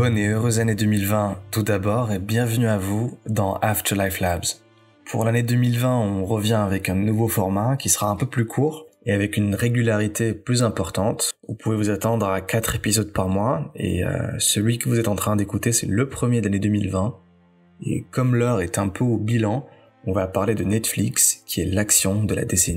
Bonne et heureuse année 2020 tout d'abord et bienvenue à vous dans Afterlife Labs. Pour l'année 2020, on revient avec un nouveau format qui sera un peu plus court et avec une régularité plus importante. Vous pouvez vous attendre à 4 épisodes par mois et celui que vous êtes en train d'écouter, c'est le premier de l'année 2020. Et comme l'heure est un peu au bilan, on va parler de Netflix qui est l'action de la décennie.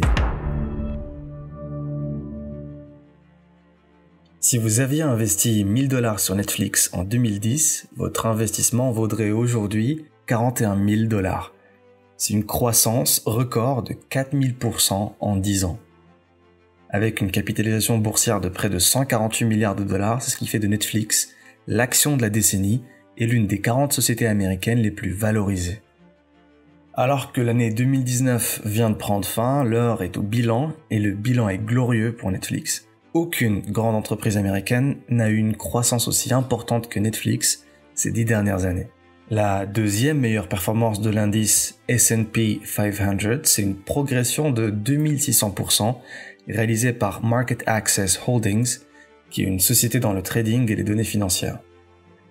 Si vous aviez investi 1000 $ sur Netflix en 2010, votre investissement vaudrait aujourd'hui 41 000 $. C'est une croissance record de 4000% en 10 ans. Avec une capitalisation boursière de près de 148 milliards de dollars, c'est ce qui fait de Netflix l'action de la décennie et l'une des 40 sociétés américaines les plus valorisées. Alors que l'année 2019 vient de prendre fin, l'heure est au bilan et le bilan est glorieux pour Netflix. Aucune grande entreprise américaine n'a eu une croissance aussi importante que Netflix ces 10 dernières années. La deuxième meilleure performance de l'indice S&P 500, c'est une progression de 2600% réalisée par Market Access Holdings, qui est une société dans le trading et les données financières.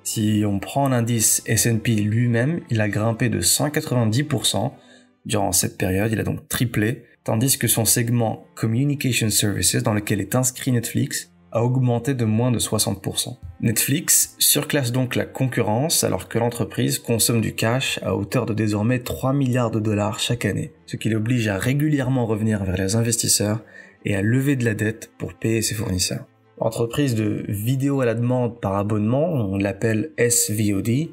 Si on prend l'indice S&P lui-même, il a grimpé de 190% durant cette période, il a donc triplé, tandis que son segment Communication Services, dans lequel est inscrit Netflix, a augmenté de moins de 60%. Netflix surclasse donc la concurrence alors que l'entreprise consomme du cash à hauteur de désormais 3 milliards de dollars chaque année, ce qui l'oblige à régulièrement revenir vers les investisseurs et à lever de la dette pour payer ses fournisseurs. L'entreprise de vidéo à la demande par abonnement, on l'appelle SVOD,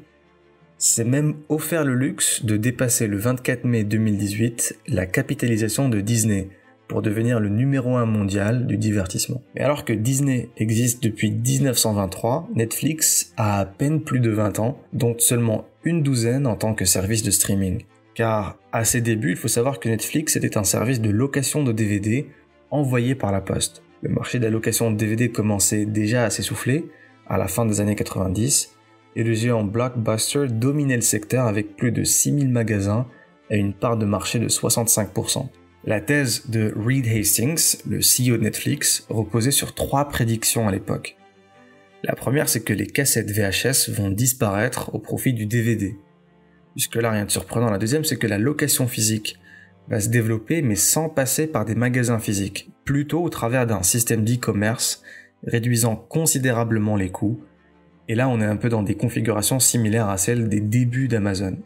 s'est même offert le luxe de dépasser le 24 mai 2018 la capitalisation de Disney pour devenir le numéro 1 mondial du divertissement. Mais alors que Disney existe depuis 1923, Netflix a à peine plus de 20 ans, dont seulement une douzaine en tant que service de streaming. Car à ses débuts, il faut savoir que Netflix était un service de location de DVD envoyé par la poste. Le marché de la location de DVD commençait déjà à s'essouffler à la fin des années 90, et le géant Blockbuster dominait le secteur avec plus de 6000 magasins et une part de marché de 65%. La thèse de Reed Hastings, le CEO de Netflix, reposait sur 3 prédictions à l'époque. La première, c'est que les cassettes VHS vont disparaître au profit du DVD. Jusque-là, rien de surprenant. La deuxième, c'est que la location physique va se développer, mais sans passer par des magasins physiques, plutôt au travers d'un système d'e-commerce réduisant considérablement les coûts. Et là, on est un peu dans des configurations similaires à celles des débuts d'Amazon.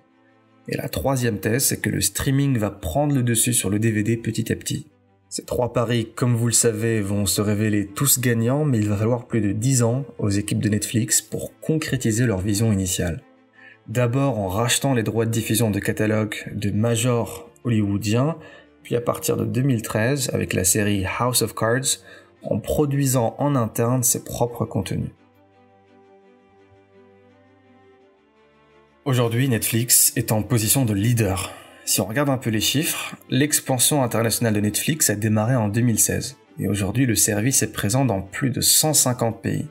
Et la troisième thèse, c'est que le streaming va prendre le dessus sur le DVD petit à petit. Ces 3 paris, comme vous le savez, vont se révéler tous gagnants, mais il va falloir plus de 10 ans aux équipes de Netflix pour concrétiser leur vision initiale. D'abord en rachetant les droits de diffusion de catalogue de majors hollywoodiens, puis à partir de 2013, avec la série House of Cards, en produisant en interne ses propres contenus. Aujourd'hui, Netflix est en position de leader. Si on regarde un peu les chiffres, l'expansion internationale de Netflix a démarré en 2016. Et aujourd'hui, le service est présent dans plus de 150 pays.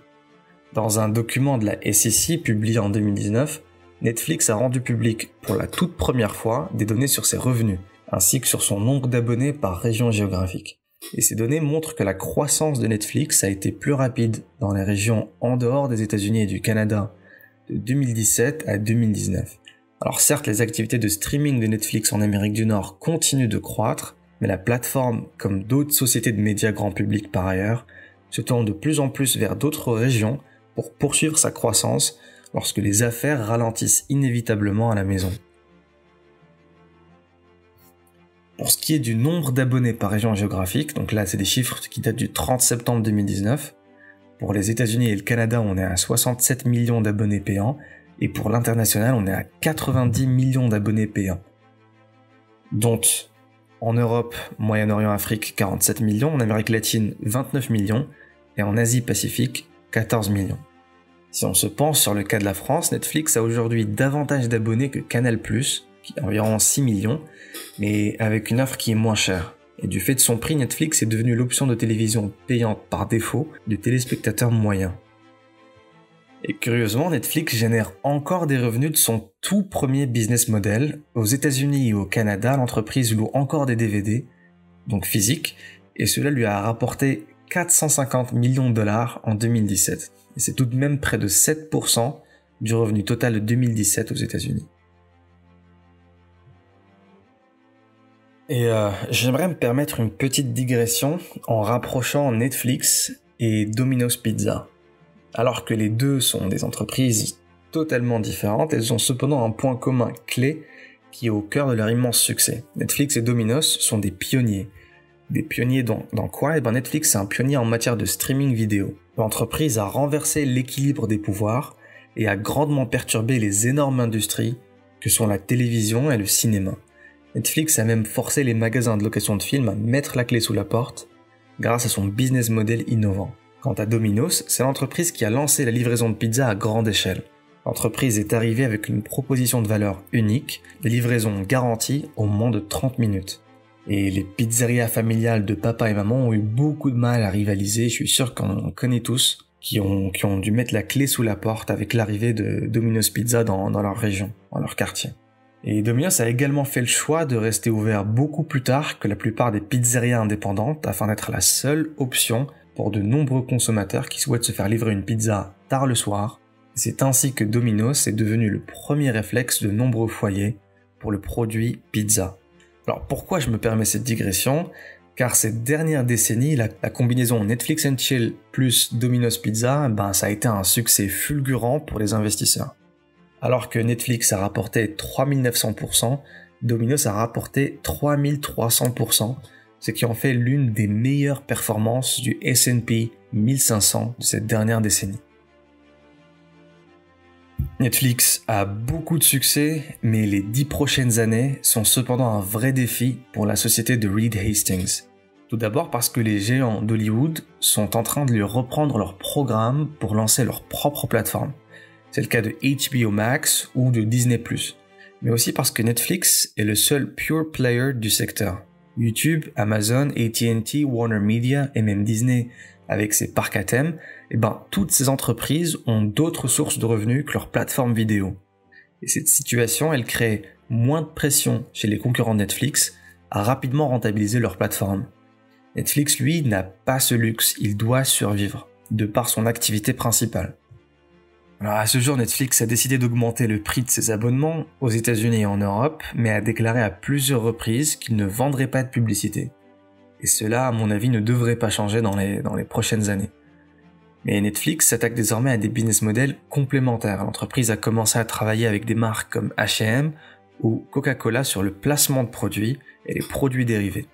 Dans un document de la SEC publié en 2019, Netflix a rendu public pour la toute première fois des données sur ses revenus, ainsi que sur son nombre d'abonnés par région géographique. Et ces données montrent que la croissance de Netflix a été plus rapide dans les régions en dehors des États-Unis et du Canada de 2017 à 2019. Alors certes, les activités de streaming de Netflix en Amérique du Nord continuent de croître, mais la plateforme, comme d'autres sociétés de médias grand public par ailleurs, se tourne de plus en plus vers d'autres régions pour poursuivre sa croissance lorsque les affaires ralentissent inévitablement à la maison. Pour ce qui est du nombre d'abonnés par région géographique, donc là c'est des chiffres qui datent du 30 septembre 2019, pour les États-Unis et le Canada, on est à 67 millions d'abonnés payants, et pour l'international, on est à 90 millions d'abonnés payants. Donc, en Europe, Moyen-Orient, Afrique, 47 millions, en Amérique latine, 29 millions, et en Asie-Pacifique, 14 millions. Si on se penche sur le cas de la France, Netflix a aujourd'hui davantage d'abonnés que Canal+, qui est environ 6 millions, mais avec une offre qui est moins chère. Et du fait de son prix, Netflix est devenu l'option de télévision payante par défaut de téléspectateurs moyens. Et curieusement, Netflix génère encore des revenus de son tout premier business model. Aux États-Unis et au Canada, l'entreprise loue encore des DVD, donc physiques, et cela lui a rapporté 450 millions de dollars en 2017. Et c'est tout de même près de 7% du revenu total de 2017 aux États-Unis. Et j'aimerais me permettre une petite digression en rapprochant Netflix et Domino's Pizza. Alors que les deux sont des entreprises totalement différentes, elles ont cependant un point commun clé qui est au cœur de leur immense succès. Netflix et Domino's sont des pionniers. Des pionniers dans quoi ? Netflix est un pionnier en matière de streaming vidéo. L'entreprise a renversé l'équilibre des pouvoirs et a grandement perturbé les énormes industries que sont la télévision et le cinéma. Netflix a même forcé les magasins de location de films à mettre la clé sous la porte grâce à son business model innovant. Quant à Domino's, c'est l'entreprise qui a lancé la livraison de pizza à grande échelle. L'entreprise est arrivée avec une proposition de valeur unique, des livraisons garanties au moins de 30 minutes. Et les pizzerias familiales de papa et maman ont eu beaucoup de mal à rivaliser, je suis sûr qu'on connaît tous, qui ont dû mettre la clé sous la porte avec l'arrivée de Domino's Pizza dans leur région, dans leur quartier. Et Domino's a également fait le choix de rester ouvert beaucoup plus tard que la plupart des pizzerias indépendantes afin d'être la seule option pour de nombreux consommateurs qui souhaitent se faire livrer une pizza tard le soir. C'est ainsi que Domino's est devenu le premier réflexe de nombreux foyers pour le produit pizza. Alors pourquoi je me permets cette digression ? Car ces dernières décennies, la combinaison Netflix and Chill plus Domino's Pizza, ça a été un succès fulgurant pour les investisseurs. Alors que Netflix a rapporté 3900%, Domino's a rapporté 3300%, ce qui en fait l'une des meilleures performances du S&P 1500 de cette dernière décennie. Netflix a beaucoup de succès, mais les 10 prochaines années sont cependant un vrai défi pour la société de Reed Hastings. Tout d'abord parce que les géants d'Hollywood sont en train de lui reprendre leurs programmes pour lancer leur propre plateforme. C'est le cas de HBO Max ou de Disney+. Mais aussi parce que Netflix est le seul pure player du secteur. YouTube, Amazon, AT&T, Warner Media et même Disney avec ses parcs à thème, toutes ces entreprises ont d'autres sources de revenus que leur plateforme vidéo. Et cette situation, elle crée moins de pression chez les concurrents de Netflix à rapidement rentabiliser leur plateforme. Netflix, lui, n'a pas ce luxe, il doit survivre, de par son activité principale. Alors à ce jour, Netflix a décidé d'augmenter le prix de ses abonnements aux États-Unis et en Europe, mais a déclaré à plusieurs reprises qu'il ne vendrait pas de publicité. Et cela, à mon avis, ne devrait pas changer dans les prochaines années. Mais Netflix s'attaque désormais à des business models complémentaires. L'entreprise a commencé à travailler avec des marques comme H&M ou Coca-Cola sur le placement de produits et les produits dérivés.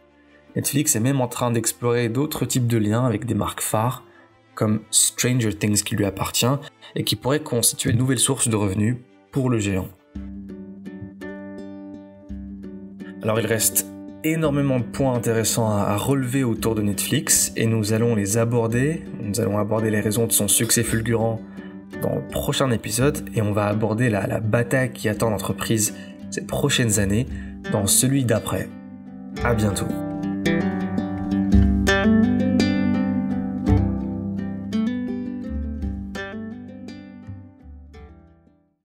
Netflix est même en train d'explorer d'autres types de liens avec des marques phares, comme Stranger Things qui lui appartient, et qui pourrait constituer une nouvelle source de revenus pour le géant. Alors il reste énormément de points intéressants à relever autour de Netflix, et nous allons les aborder. Nous allons aborder les raisons de son succès fulgurant dans le prochain épisode, et on va aborder la bataille qui attend l'entreprise ces prochaines années dans celui d'après. À bientôt.